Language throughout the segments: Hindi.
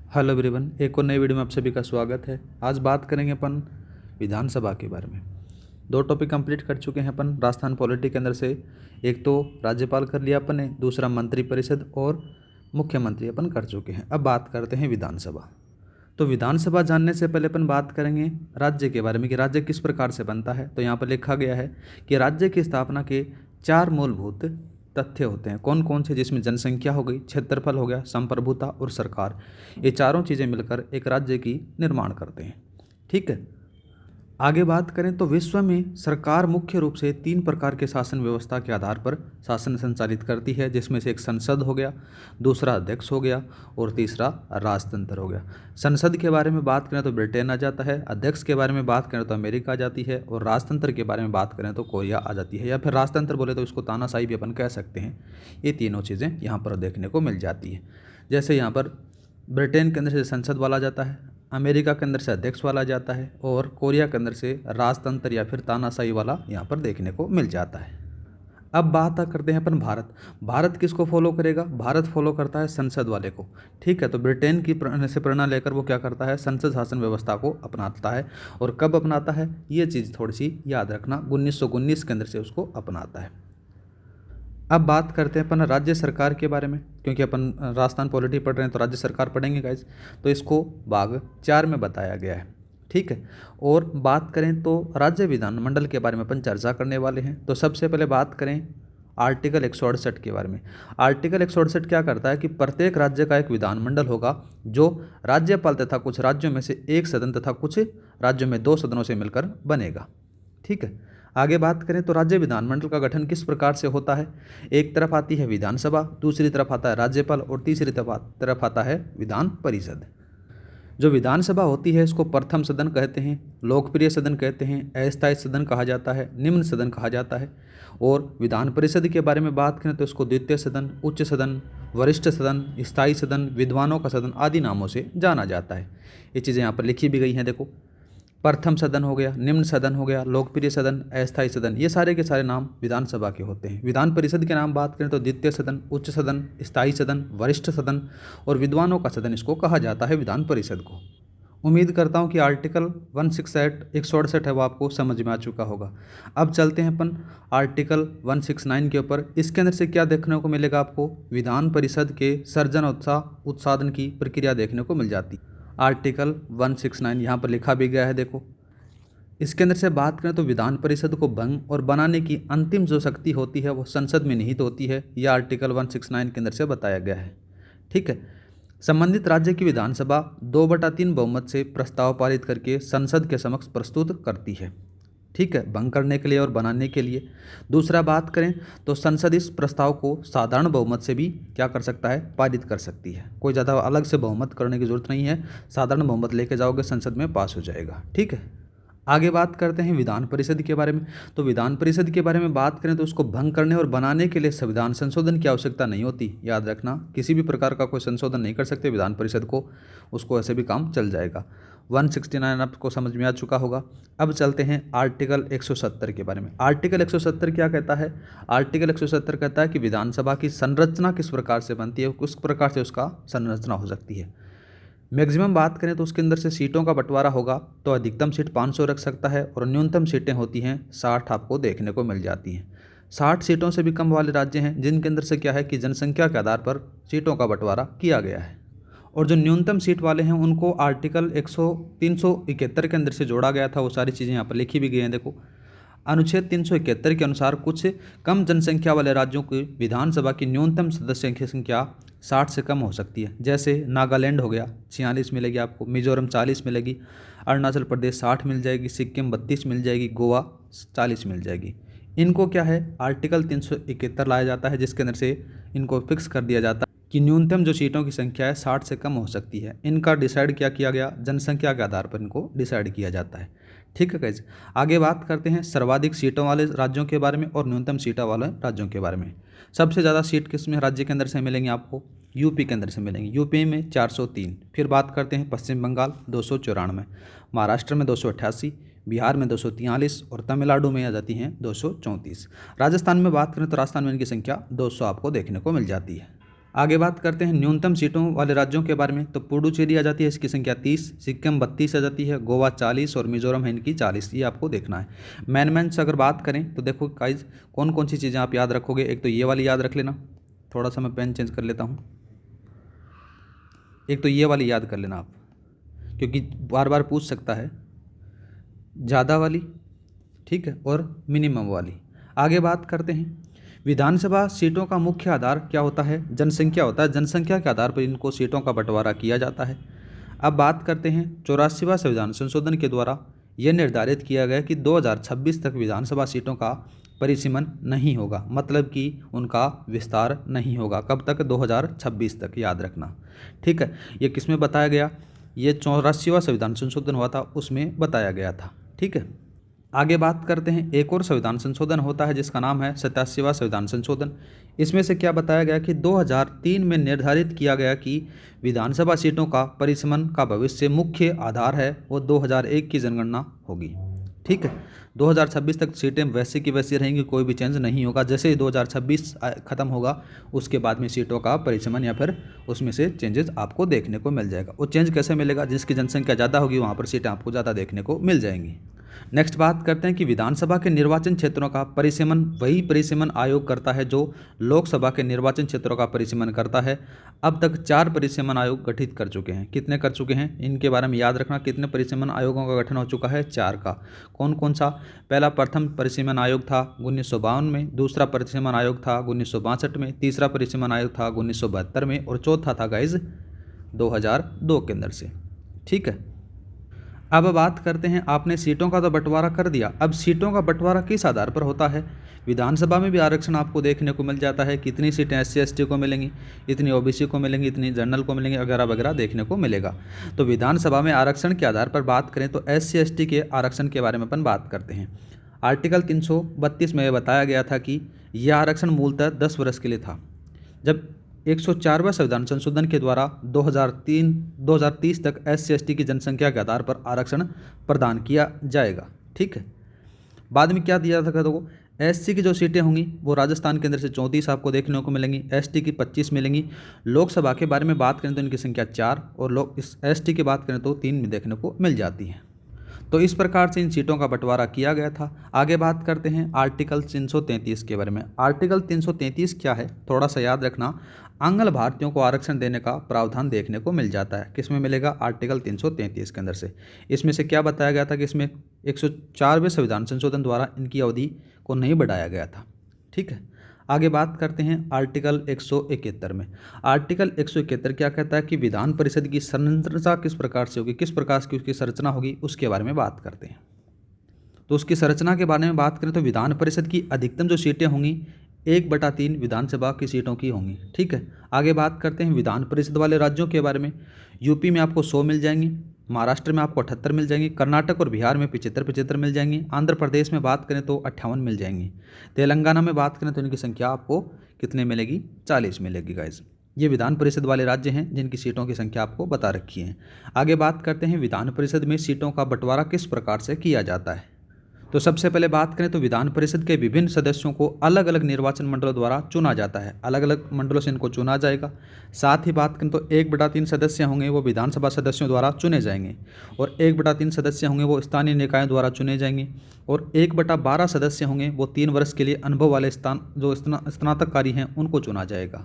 हेलो एवरीवन, एक और नई वीडियो में आप सभी का स्वागत है। आज बात करेंगे अपन विधानसभा के बारे में। दो टॉपिक कंप्लीट कर चुके हैं अपन राजस्थान पॉलिटी के अंदर से। एक तो राज्यपाल कर लिया अपन ने, दूसरा मंत्रिपरिषद और मुख्यमंत्री अपन कर चुके हैं। अब बात करते हैं विधानसभा। तो विधानसभा जानने से पहले अपन बात करेंगे राज्य के बारे में कि राज्य किस प्रकार से बनता है। तो यहाँ पर लिखा गया है कि राज्य की स्थापना के 4 मूलभूत तथ्य होते हैं। कौन कौन से? जिसमें जनसंख्या हो गई, क्षेत्रफल हो गया, संप्रभुता और सरकार। ये चारों चीज़ें मिलकर एक राज्य की निर्माण करते हैं। ठीक है। आगे बात करें तो विश्व में सरकार मुख्य रूप से 3 प्रकार के शासन व्यवस्था के आधार पर शासन संचालित करती है, जिसमें से एक संसद हो गया, दूसरा अध्यक्ष हो गया और तीसरा राजतंत्र हो गया। संसद के बारे में बात करें तो ब्रिटेन आ जाता है, अध्यक्ष के बारे में बात करें तो अमेरिका आ जाती है और राजतंत्र के बारे में बात करें तो कोरिया आ जाती है, या फिर राजतंत्र बोले तो इसको तानाशाही भी अपन कह सकते हैं। ये तीनों चीज़ें यहाँ पर देखने को मिल जाती है। जैसे यहाँ पर ब्रिटेन के अंदर से संसद वाला जाता है, अमेरिका के अंदर से अध्यक्ष वाला जाता है और कोरिया के अंदर से राजतंत्र या फिर तानाशाही वाला यहाँ पर देखने को मिल जाता है। अब बात करते हैं अपन भारत किसको फॉलो करेगा? भारत फॉलो करता है संसद वाले को। ठीक है। तो ब्रिटेन की से प्रेरणा लेकर वो क्या करता है? संसद शासन व्यवस्था को अपनाता है। और कब अपनाता है ये चीज़ थोड़ी सी याद रखना, 1919 के अंदर से उसको अपनाता है। अब बात करते हैं अपन राज्य सरकार के बारे में, क्योंकि अपन राजस्थान पॉलिटी पढ़ रहे हैं तो राज्य सरकार पढ़ेंगे गाइज। तो इसको भाग 4 में बताया गया है। ठीक है। और बात करें तो राज्य विधानमंडल के बारे में अपन चर्चा करने वाले हैं। तो सबसे पहले बात करें आर्टिकल 168 के बारे में। आर्टिकल 168 क्या करता है कि प्रत्येक राज्य का एक विधानमंडल होगा, जो राज्यपाल तथा कुछ राज्यों में से एक सदन तथा कुछ राज्यों में 2 सदनों से मिलकर बनेगा। ठीक है। आगे बात करें तो राज्य विधानमंडल का गठन किस प्रकार से होता है? एक तरफ आती है विधानसभा, दूसरी तरफ आता है राज्यपाल और तीसरी तरफ आता है विधान परिषद। जो विधानसभा होती है इसको प्रथम सदन कहते हैं, लोकप्रिय सदन कहते हैं, अस्थायी सदन कहा जाता है, निम्न सदन कहा जाता है। और विधान परिषद के बारे में बात करें तो इसको द्वितीय सदन, उच्च सदन, वरिष्ठ सदन, स्थायी सदन, विद्वानों का सदन आदि नामों से जाना जाता है। ये चीज़ें यहाँ पर लिखी भी गई हैं। देखो, प्रथम सदन हो गया, निम्न सदन हो गया, लोकप्रिय सदन, अस्थायी सदन, ये सारे के सारे नाम विधानसभा के होते हैं। विधान परिषद के नाम बात करें तो द्वितीय सदन, उच्च सदन, स्थायी सदन, वरिष्ठ सदन और विद्वानों का सदन इसको कहा जाता है विधान परिषद को। उम्मीद करता हूँ कि आर्टिकल 168 है वो आपको समझ में आ चुका होगा। अब चलते हैं अपन आर्टिकल 169 के ऊपर। इसके अंदर से क्या देखने को मिलेगा आपको? विधान परिषद के सर्जन उत्साधन की प्रक्रिया देखने को मिल जाती। आर्टिकल 169 यहाँ पर लिखा भी गया है। देखो, इसके अंदर से बात करें तो विधान परिषद को भंग और बनाने की अंतिम जो शक्ति होती है वो संसद में निहित होती है। यह आर्टिकल 169 के अंदर से बताया गया है। ठीक है। संबंधित राज्य की विधानसभा 2/3 बहुमत से प्रस्ताव पारित करके संसद के समक्ष प्रस्तुत करती है। ठीक है, भंग करने के लिए और बनाने के लिए। दूसरा बात करें तो संसद इस प्रस्ताव को साधारण बहुमत से भी क्या कर सकता है? पारित कर सकती है। कोई ज़्यादा अलग से बहुमत करने की जरूरत नहीं है, साधारण बहुमत लेके जाओगे संसद में पास हो जाएगा। ठीक है। आगे बात करते हैं विधान परिषद के बारे में। तो विधान परिषद के बारे में बात करें तो उसको भंग करने और बनाने के लिए संविधान संशोधन की आवश्यकता नहीं होती। याद रखना, किसी भी प्रकार का कोई संशोधन नहीं कर सकते विधान परिषद को, उसको ऐसे भी काम चल जाएगा। 169 आपको समझ में आ चुका होगा। अब चलते हैं आर्टिकल 170 के बारे में। आर्टिकल 170 क्या कहता है? आर्टिकल 170 कहता है कि विधानसभा की संरचना किस प्रकार से बनती है, किस प्रकार से उसका संरचना हो सकती है। मैक्सिमम बात करें तो उसके अंदर से सीटों का बंटवारा होगा तो अधिकतम सीट 500 रख सकता है और न्यूनतम सीटें होती हैं 60 आपको देखने को मिल जाती हैं। 60 सीटों से भी कम वाले राज्य हैं जिनके अंदर से क्या है कि जनसंख्या के आधार पर सीटों का बंटवारा किया गया है। और जो न्यूनतम सीट वाले हैं उनको आर्टिकल 371 के अंदर से जोड़ा गया था। वो सारी चीज़ें यहाँ पर लिखी भी गई हैं। देखो, अनुच्छेद 371 के अनुसार कुछ कम जनसंख्या वाले राज्यों की विधानसभा की न्यूनतम सदस्य की संख्या 60 से कम हो सकती है। जैसे नागालैंड हो गया, 46 मिलेगी आपको, मिजोरम 40 मिलेगी, अरुणाचल प्रदेश 60 मिल जाएगी, सिक्किम 32 मिल जाएगी, गोवा 40 मिल जाएगी। इनको क्या है? आर्टिकल 371 लाया जाता है, जिसके अंदर से इनको फिक्स कर दिया जाता है कि न्यूनतम जो सीटों की संख्या है 60 से कम हो सकती है। इनका डिसाइड क्या किया गया? जनसंख्या के आधार पर इनको डिसाइड किया जाता है। ठीक है गाइस। आगे बात करते हैं सर्वाधिक सीटों वाले राज्यों के बारे में और न्यूनतम सीटों वाले राज्यों के बारे में। सबसे ज़्यादा सीट किस में राज्य के अंदर से मिलेंगे आपको? यूपी के अंदर से मिलेंगे। यूपी में 403। फिर बात करते हैं पश्चिम बंगाल 294, महाराष्ट्र में 288, बिहार में 243 और तमिलनाडु में आ जाती हैं 234। राजस्थान में बात करें तो राजस्थान में इनकी संख्या 200 आपको देखने को मिल जाती है। आगे बात करते हैं न्यूनतम सीटों वाले राज्यों के बारे में। तो पुडुचेरी आ जाती है, इसकी संख्या 30, सिक्किम 32 आ जाती है, गोवा 40 और मिजोरम है इनकी 40। ये आपको देखना है। मैनमेंट्स अगर बात करें तो देखो गाइस कौन कौन सी चीज़ें आप याद रखोगे। एक तो ये वाली याद रख लेना, थोड़ा सा मैं पेन चेंज कर लेता हूँ। एक तो ये वाली याद कर लेना आप, क्योंकि बार बार पूछ सकता है, ज़्यादा वाली, ठीक है, और मिनिमम वाली। आगे बात करते हैं विधानसभा सीटों का मुख्य आधार क्या होता है, जनसंख्या होता है। जनसंख्या के आधार पर इनको सीटों का बंटवारा किया जाता है। अब बात करते हैं 84वां संविधान संशोधन के द्वारा यह निर्धारित किया गया कि 2026 तक विधानसभा सीटों का परिसीमन नहीं होगा, मतलब कि उनका विस्तार नहीं होगा। कब तक? 2026 तक, याद रखना, ठीक है। ये किस में बताया गया? ये 84वां संविधान संशोधन हुआ था उसमें बताया गया था, ठीक है। आगे बात करते हैं एक और संविधान संशोधन होता है जिसका नाम है 87वां संविधान संशोधन। इसमें से क्या बताया गया कि 2003 में निर्धारित किया गया कि विधानसभा सीटों का परिसीमन का भविष्य मुख्य आधार है वो 2001 की जनगणना होगी, ठीक है। 2026 तक सीटें वैसे की वैसी रहेंगी, कोई भी चेंज नहीं होगा। जैसे ही 2026 खत्म होगा उसके बाद में सीटों का परिसीमन या फिर उसमें से चेंजेस आपको देखने को मिल जाएगा। वो चेंज कैसे मिलेगा? जिसकी जनसंख्या ज़्यादा होगी वहाँ पर सीटें आपको ज़्यादा देखने को मिल जाएंगी। नेक्स्ट बात करते हैं कि विधानसभा के निर्वाचन क्षेत्रों का परिसीमन वही परिसीमन आयोग करता है जो लोकसभा के निर्वाचन क्षेत्रों का परिसीमन करता है। अब तक 4 परिसीमन आयोग गठित कर चुके हैं। कितने कर चुके हैं इनके बारे में याद रखना। कितने परिसीमन आयोगों का गठन हो चुका है? 4 का। कौन कौन सा? पहला प्रथम परिसीमन आयोग था 1952 में, दूसरा परिसीमन आयोग था 1962 में, तीसरा परिसीमन आयोग था 1972 में और चौथा था गाइज 2002 के अंदर से, ठीक है। अब बात करते हैं, आपने सीटों का तो बंटवारा कर दिया, अब सीटों का बंटवारा किस आधार पर होता है? विधानसभा में भी आरक्षण आपको देखने को मिल जाता है। कितनी सीटें SC ST को मिलेंगी, इतनी OBC को मिलेंगी, इतनी जनरल को मिलेंगी, वगैरह वगैरह देखने को मिलेगा। तो विधानसभा में आरक्षण के आधार पर बात करें तो SC ST के आरक्षण के बारे में अपन बात करते हैं। आर्टिकल 332 में बताया गया था कि यह आरक्षण मूलतः 10 वर्ष के लिए था। जब 104वां संविधान संशोधन के द्वारा 2030 तक SC ST की जनसंख्या के आधार पर आरक्षण प्रदान किया जाएगा, ठीक है। बाद में क्या दिया था? तो SC की जो सीटें होंगी वो राजस्थान के अंदर से 34 आपको देखने को मिलेंगी, ST की 25 मिलेंगी। लोकसभा के बारे में बात करें तो इनकी संख्या 4 और इस ST की बात करें तो 3 में देखने को मिल जाती है। तो इस प्रकार से इन सीटों का बंटवारा किया गया था। आगे बात करते हैं आर्टिकल 333 के बारे में। आर्टिकल 333 क्या है? थोड़ा सा याद रखना। आंग्ल भारतीयों को आरक्षण देने का प्रावधान देखने को मिल जाता है। किस में मिलेगा? आर्टिकल 333 के अंदर से। इसमें से क्या बताया गया था कि इसमें 104वें संविधान संशोधन द्वारा इनकी अवधि को नहीं बढ़ाया गया था, ठीक है। आगे बात करते हैं आर्टिकल 171 में। आर्टिकल 171 क्या कहता है कि विधान परिषद की संरचना किस प्रकार से होगी, किस प्रकार की उसकी संरचना होगी, उसके बारे में बात करते हैं। तो उसकी संरचना के बारे में बात करें तो विधान परिषद की अधिकतम जो सीटें होंगी 1/3 विधानसभा की सीटों की होंगी, ठीक है। आगे बात करते हैं विधान परिषद वाले राज्यों के बारे में। यूपी में आपको 100 मिल जाएंगी, महाराष्ट्र में आपको 78 मिल जाएंगी, कर्नाटक और बिहार में 75 मिल जाएंगी, आंध्र प्रदेश में बात करें तो 58 मिल जाएंगी, तेलंगाना में बात करें तो इनकी संख्या आपको कितने मिलेगी? 40 मिलेगी गाइज। ये विधान परिषद वाले राज्य हैं जिनकी सीटों की संख्या आपको बता रखी है। आगे बात करते हैं विधान परिषद में सीटों का बंटवारा किस प्रकार से किया जाता है। तो सबसे पहले बात करें तो विधान परिषद के विभिन्न सदस्यों को अलग अलग निर्वाचन मंडलों द्वारा चुना जाता है। अलग अलग मंडलों से इनको चुना जाएगा। साथ ही बात करें तो 1/3 सदस्य होंगे वो विधानसभा सदस्यों द्वारा चुने जाएंगे और 1/3 सदस्य होंगे वो स्थानीय निकायों द्वारा चुने जाएंगे और 1/12 सदस्य होंगे वो 3 वर्ष के लिए अनुभव वाले स्नातककारी हैं उनको चुना जाएगा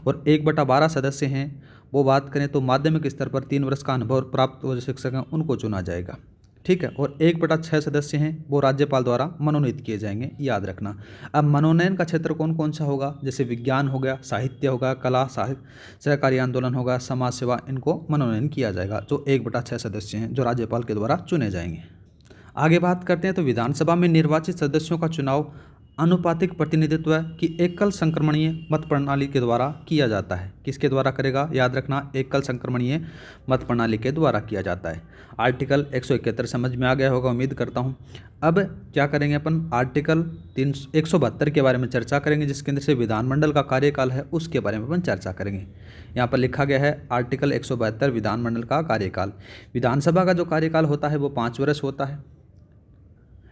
और 1/12 सदस्य हैं वो बात करें तो माध्यमिक स्तर पर 3 वर्ष का अनुभव प्राप्त जो शिक्षक हैं उनको चुना जाएगा, ठीक है। और 1/6 सदस्य हैं वो राज्यपाल द्वारा मनोनीत किए जाएंगे, याद रखना। अब मनोनयन का क्षेत्र कौन कौन सा होगा? जैसे विज्ञान हो गया, साहित्य होगा, कला, सहकारी आंदोलन होगा, समाज सेवा, इनको मनोनयन किया जाएगा जो 1/6 सदस्य हैं जो राज्यपाल के द्वारा चुने जाएंगे। आगे बात करते हैं तो विधानसभा में निर्वाचित सदस्यों का चुनाव अनुपातिक प्रतिनिधित्व की एकल संक्रमणीय मत प्रणाली के द्वारा किया जाता है। किसके द्वारा करेगा? याद रखना, एकल संक्रमणीय मत प्रणाली के द्वारा किया जाता है। आर्टिकल 171 समझ में आ गया होगा उम्मीद करता हूँ। अब क्या करेंगे अपन? आर्टिकल 172 के बारे में चर्चा करेंगे जिसके अंदर से विधानमंडल का कार्यकाल है उसके बारे में अपन चर्चा करेंगे। यहाँ पर लिखा गया है आर्टिकल 172 विधानमंडल का कार्यकाल। विधानसभा का जो कार्यकाल होता है वो 5 वर्ष होता है।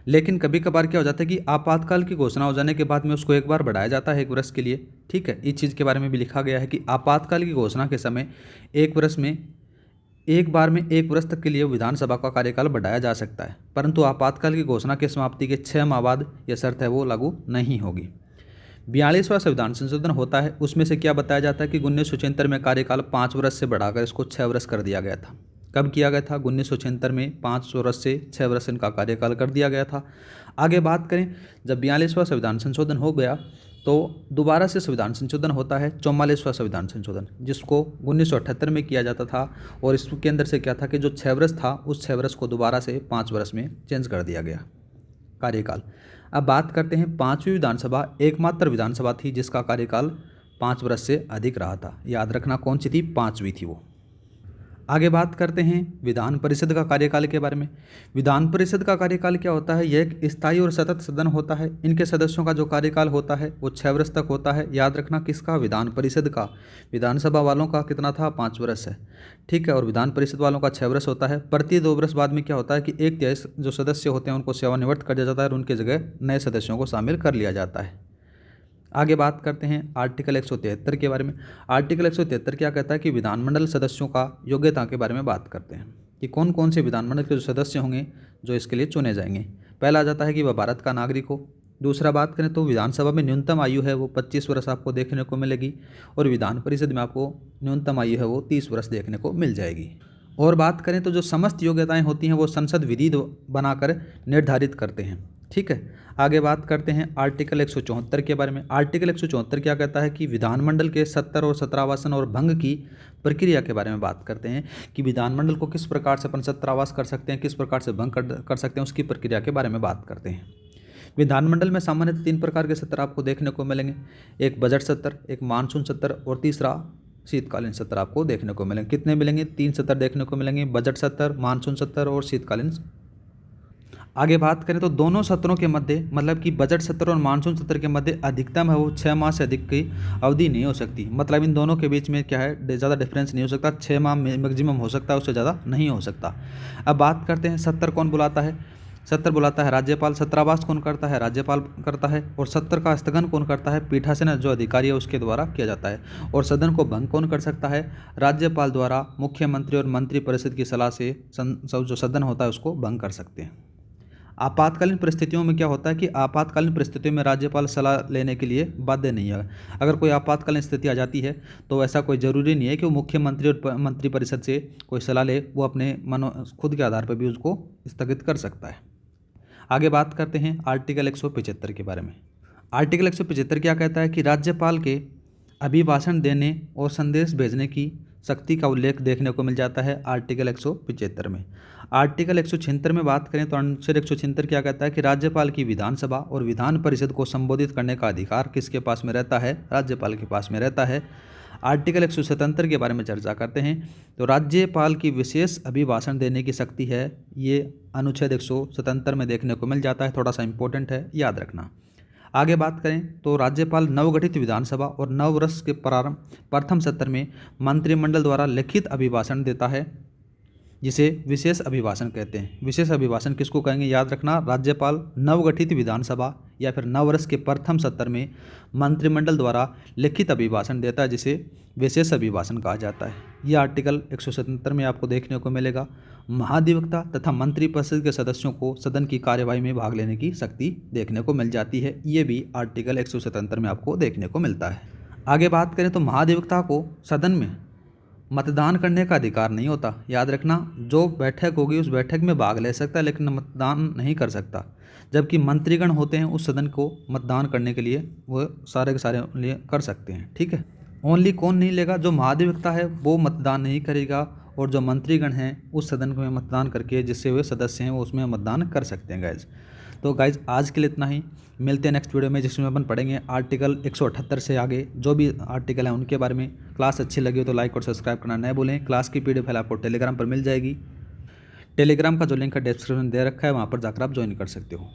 लेकिन कभी कभार क्या हो जाता है कि आपातकाल की घोषणा हो जाने के बाद में उसको एक बार बढ़ाया जाता है 1 वर्ष के लिए। ठीक है, इस चीज़ के बारे में भी लिखा गया है कि आपातकाल की घोषणा के समय 1 वर्ष में एक बार में 1 वर्ष तक के लिए विधानसभा का कार्यकाल बढ़ाया जा सकता है, परंतु आपातकाल की घोषणा की समाप्ति के 6 माह बाद यह शर्त है वो लागू नहीं होगी। 42वां संविधान संशोधन होता है, उसमें से क्या बताया जाता है कि 1976 में कार्यकाल 5 वर्ष से बढ़ाकर इसको 6 वर्ष कर दिया गया था। कब किया गया था? 1976 में 5 वर्ष से 6 वर्ष इनका कार्यकाल कर दिया गया था। आगे बात करें, जब 42वां संविधान संशोधन हो गया तो दोबारा से संविधान संशोधन होता है, 44वां संविधान संशोधन, जिसको 1978 में किया जाता था। और इसके अंदर से क्या था कि जो 6 वर्ष था उस 6 वर्ष को दोबारा से 5 वर्ष में चेंज कर दिया गया कार्यकाल। अब बात करते हैं 5वीं विधानसभा, एकमात्र विधानसभा थी जिसका कार्यकाल 5 वर्ष से अधिक रहा था। याद रखना कौन सी थी? 5वीं थी वो। आगे बात करते हैं विधान परिषद का कार्यकाल के बारे में। विधान परिषद का कार्यकाल क्या होता है? यह एक स्थायी और सतत सदन होता है। इनके सदस्यों का जो कार्यकाल होता है वो 6 वर्ष तक होता है। याद रखना किसका? विधान परिषद का। विधानसभा वालों का कितना था? 5 वर्ष है। ठीक है, और विधान परिषद वालों का 6 वर्ष होता है। प्रति 2 वर्ष बाद में क्या होता है कि 1/3 जो सदस्य होते हैं उनको सेवानिवृत्त कर दिया जाता है और उनकी जगह नए सदस्यों को शामिल कर लिया जाता है। आगे बात करते हैं आर्टिकल 173 के बारे में। आर्टिकल 173 क्या कहता है कि विधानमंडल सदस्यों का योग्यता के बारे में बात करते हैं कि कौन कौन से विधानमंडल के जो सदस्य होंगे जो इसके लिए चुने जाएंगे। पहला आ जाता है कि वह भारत का नागरिक हो। दूसरा बात करें तो विधानसभा में न्यूनतम आयु है वो 25 वर्ष आपको देखने को मिलेगी, और विधान परिषद में आपको न्यूनतम आयु है वो 30 वर्ष देखने को मिल जाएगी। और बात करें तो जो समस्त योग्यताएँ होती हैं वो संसद विधि बनाकर निर्धारित करते हैं। ठीक है, आगे बात करते हैं आर्टिकल 174 के बारे में। आर्टिकल 174 क्या कहता है कि विधानमंडल के 70 और सत्रावासन और भंग की प्रक्रिया के बारे में बात करते हैं कि विधानमंडल को किस प्रकार से अपन सत्रावास कर सकते हैं, किस प्रकार से भंग कर सकते हैं, उसकी प्रक्रिया के बारे में बात करते हैं। विधानमंडल में सामान्यतः 3 प्रकार के सत्र आपको देखने को मिलेंगे, एक बजट सत्र, एक मानसून सत्र और तीसरा शीतकालीन सत्र आपको देखने को मिलेंगे। कितने मिलेंगे? 3 सत्र देखने को मिलेंगे, बजट सत्र, मानसून सत्र और शीतकालीन। आगे बात करें तो दोनों सत्रों के मध्य, मतलब कि बजट सत्र और मानसून सत्र के मध्य अधिकतम है वो 6 माह से अधिक की अवधि नहीं हो सकती। मतलब इन दोनों के बीच में क्या है, ज़्यादा डिफरेंस नहीं हो सकता। 6 माह मैक्सिमम हो सकता है, उससे ज़्यादा नहीं हो सकता। अब बात करते हैं सत्र कौन बुलाता है। सत्र बुलाता है राज्यपाल। सत्रावास कौन करता है? राज्यपाल करता है। और सत्र का स्थगन कौन करता है? पीठासीन जो अधिकारी है उसके द्वारा किया जाता है। और सदन को भंग कौन कर सकता है? राज्यपाल द्वारा मुख्यमंत्री और मंत्रिपरिषद की सलाह से जो सदन होता है उसको भंग कर सकते हैं। आपातकालीन परिस्थितियों में क्या होता है कि आपातकालीन परिस्थितियों में राज्यपाल सलाह लेने के लिए बाध्य नहीं है। अगर कोई आपातकालीन स्थिति आ जाती है तो ऐसा कोई ज़रूरी नहीं है कि वो मुख्यमंत्री और मंत्रिपरिषद से कोई सलाह ले, वो अपने खुद के आधार पर भी उसको स्थगित कर सकता है। आगे बात करते हैं आर्टिकल 175 के बारे में। आर्टिकल 175 क्या कहता है कि राज्यपाल के अभिभाषण देने और संदेश भेजने की शक्ति का उल्लेख देखने को मिल जाता है आर्टिकल 175 में। आर्टिकल 176 में बात करें तो अनुच्छेद 176 क्या कहता है कि राज्यपाल की विधानसभा और विधान परिषद को संबोधित करने का अधिकार किसके पास में रहता है? राज्यपाल के पास में रहता है। आर्टिकल 177 के बारे में चर्चा करते हैं तो राज्यपाल की विशेष अभिभाषण देने की शक्ति है, ये अनुच्छेद 177 में देखने को मिल जाता है। थोड़ा सा इंपॉर्टेंट है, याद रखना। आगे बात करें तो राज्यपाल नवगठित विधानसभा और नव वर्ष के प्रथम सत्र में मंत्रिमंडल द्वारा लिखित अभिभाषण देता है, जिसे विशेष अभिभाषण कहते हैं। विशेष अभिभाषण किसको कहेंगे? याद रखना, राज्यपाल नवगठित विधानसभा या फिर नव वर्ष के प्रथम सत्र में मंत्रिमंडल द्वारा लिखित अभिभाषण देता है, जिसे विशेष अभिभाषण कहा जाता है। यह आर्टिकल 177 में आपको देखने को मिलेगा। महाधिवक्ता तथा मंत्रिपरिषद के सदस्यों को सदन की कार्यवाही में भाग लेने की शक्ति देखने को मिल जाती है। ये भी आर्टिकल 177 में आपको देखने को मिलता है। आगे बात करें तो महाधिवक्ता को सदन में मतदान करने का अधिकार नहीं होता। याद रखना, जो बैठक होगी उस बैठक में भाग ले सकता है लेकिन मतदान नहीं कर सकता। जबकि मंत्रीगण होते हैं उस सदन को मतदान करने के लिए वो सारे के सारे लिए कर सकते हैं। ठीक है, ओनली कौन नहीं लेगा? जो महाधिवक्ता है वो मतदान नहीं करेगा, और जो मंत्रीगण हैं उस सदन में मतदान करके जिससे वे सदस्य हैं वो उसमें मतदान कर सकते हैं गाइज। तो गाइज आज के लिए इतना ही। मिलते हैं नेक्स्ट वीडियो में, जिसमें अपन पढ़ेंगे आर्टिकल 178 से आगे जो भी आर्टिकल हैं उनके बारे में। क्लास अच्छी लगी हो तो लाइक और सब्सक्राइब करना न भूलें। क्लास की PDF फाइल आपको टेलीग्राम पर मिल जाएगी। टेलीग्राम का जो लिंक है डिस्क्रिप्शन दे रखा है, वहाँ पर जाकर आप ज्वाइन कर सकते हो।